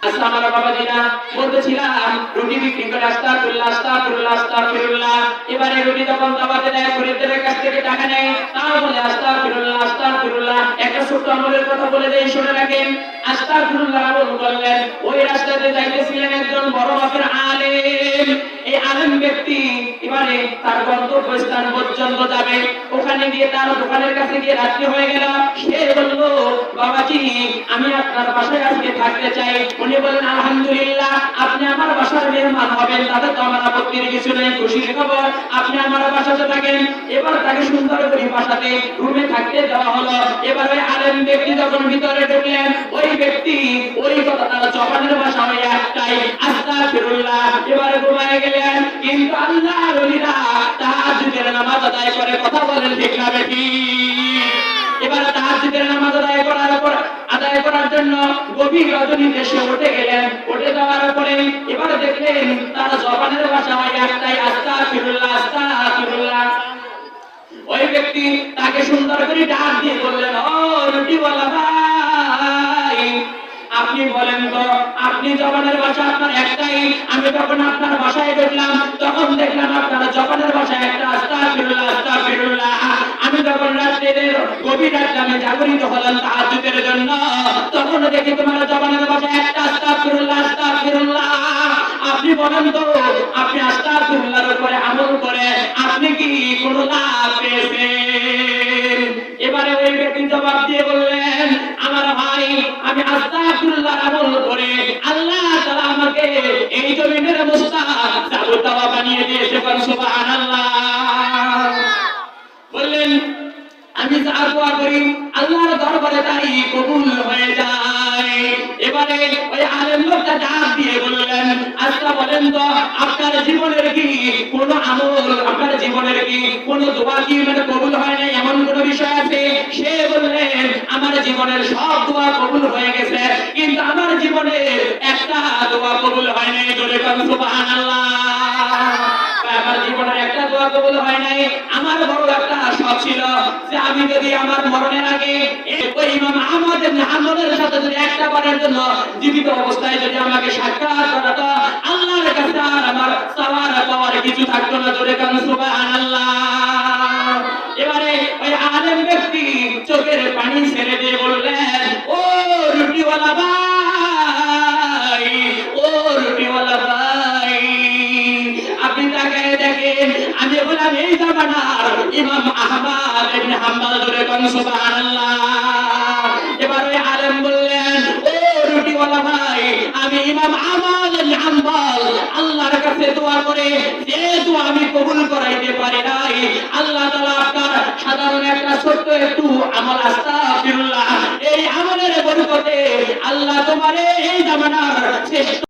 আচ্ছা আমার বাবাজিরা বলতেছিলাম রুটি বিক্রি করে আস্তাগফিরুল্লাহ আস্তাগফিরুল্লাহ আস্তাগফিরুল্লাহ। এবারে রুটি যখন দাওয়াতে দেয় খরিদ্দারের কাছ থেকে টাকা নেয় তাও বলে আস্তাগফিরুল্লাহ আস্তাগফিরুল্লাহ। একটা ছোট্ট আমলের কথা বলে দেই শুনে রাখেন। আস্তাগফিরুল্লাহ আমল করলেন, ওই রাস্তাতে যাইতেছিলেন একজন বড় মাপের আলেম। এই আলেম ব্যক্তি এবারে তার গন্তব্যস্থান পর্যন্ত যাবে, ওখানে গিয়ে তার দোকানের কাছে গিয়ে রাত্রি হয়ে গেল। সে বলল বাবাজি আমি আপনার বাসায় আজকে থাকতে চাই। উনি বলেন আলহামদুলিল্লাহ আপনি আমার বাসার মেহমান হবেন, তাতে তো আমার আপত্তির কিছু নেই, খুশির খবর, আপনি আমার বাসাতে থাকেন। এবার তাকে সুন্দর করে বাসাতে রুমে থাকতে দেওয়া হলো। এবার ওই আলেম ব্যক্তি যখন ভিতরে ঢুকলেন, ওই ব্যক্তি ওই কথা তার জবানের ভাষা হয়ে একটাই আস্তাগফিরুল্লাহ। এবার ঘুমায় গেলেন। কিন্তু আল্লাহর ওলিরা তাহাজ্জুদের নামাজ আদায় করে, কথা বলেন ঠিক না বেঠিক? এবার তাহাজ্জুদের নামাজ আদায় করার জন্য গভীর রজনীতে সে উঠে গেলেন। উঠে যাওয়ার পরে এবার দেখলেন তার জবানের ভাষা হয় একটাই আস্তাগফিরুল্লাহ আস্তাগফিরুল্লাহ। ওই ব্যক্তি তাকে সুন্দর করে ডাক দিয়ে বললেন, ও রুটিওয়ালা ভাই আপনি বলেন তো আপনি জবানের ভাষা আপনার একটাই, আমি যখন আপনার বাসায় ঢুকলাম তখন দেখলাম আপনার জবানের ভাষা একটা আস্তাগফিরুল্লাহ আস্তাগফিরুল্লাহ। আমি যখন রাত্রির গভীর রাতে আমি জাগরিত হলাম তাহাজ্জুদের জন্য, তখন দেখি তোমার জবানের ভাষা একটা আস্তাগফিরুল্লাহ আস্তাগফিরুল্লাহ। আপনি বলেন তো আপনি আস্তাগফিরুল্লাহর উপরে আমল করে আপনি কি কোনো লাভ পেয়েছেন? এবারে ওই ব্যক্তি জবাব দিয়ে বললেন, আমার ভাই আমি আস্তাগফিরুল্লাহ আমল করে আল্লাহ তাআলা আমাকে এই জমিনের মুস্তাক জাবুতাওয়া বানিয়ে দিয়েছে। সুবহানাল্লাহ। বললেন আমি যা দোয়া করি আল্লাহর দরবারে তাই কবুল হয়ে যায়। এবারে ওই আলেম লোকটা ডাক দিয়ে বললেন, আচ্ছা বলেন তো আপনার জীবনের কি কোনো আমল, আপনার জীবনের কি কোনো দোয়া কি মানে কবুল হয় না এমন কোনো বিষয় আছে? সে বললেন আমার জীবনের সব দোয়া কবুল হয়ে গেছে, কিন্তু আমার জীবনের একটা দোয়া কবুল হয় নাই। জোরে বলুন সুবহানাল্লাহ। আমার জীবনের একটা দোয়া কবুল হয় নাই। আমার বড় একটা শখ ছিল যে আমি যদি আমার মরণের আগে ওই ইমাম আহমদ ইবনে হাম্বলের সাথে যদি একটা বারের জন্য জীবিত অবস্থায় যদি আমাকে সাক্ষাৎ করাতো, আল্লাহর কাছে আর আমার চাওয়ার পাওয়ার কিছু থাকতো না। জোরে বলুন সুবহানাল্লাহ। এবারে ওই আলেম ব্যক্তি চোখের পানি ছেড়ে দিয়ে বললেন, ও রুটিওয়ালা ভাই, ও রুটিওয়ালা ভাই আপনি তাকে দেখেন আমি বললাম এই জামানার ইমাম আহমদ ইবনে হাম্বল। জোরে বলুন সুবহানাল্লাহ। এবার ওই আলেম বললেন, ও রুটিওয়ালা ভাই আমি ইমাম আহমদ ইবনে হাম্বল আল্লাহর কাছে দোয়া করে যে দোয়া আমি কবুল করাইতে পারি নাই, আল্লাহ তাআলা আপনার সাধারণ একটা ছোট্ট একটু আমল আস্তাগফিরুল্লাহ এই আমলের বরকতে আল্লাহ তোমারে এই জামানার শ্রেষ্ঠ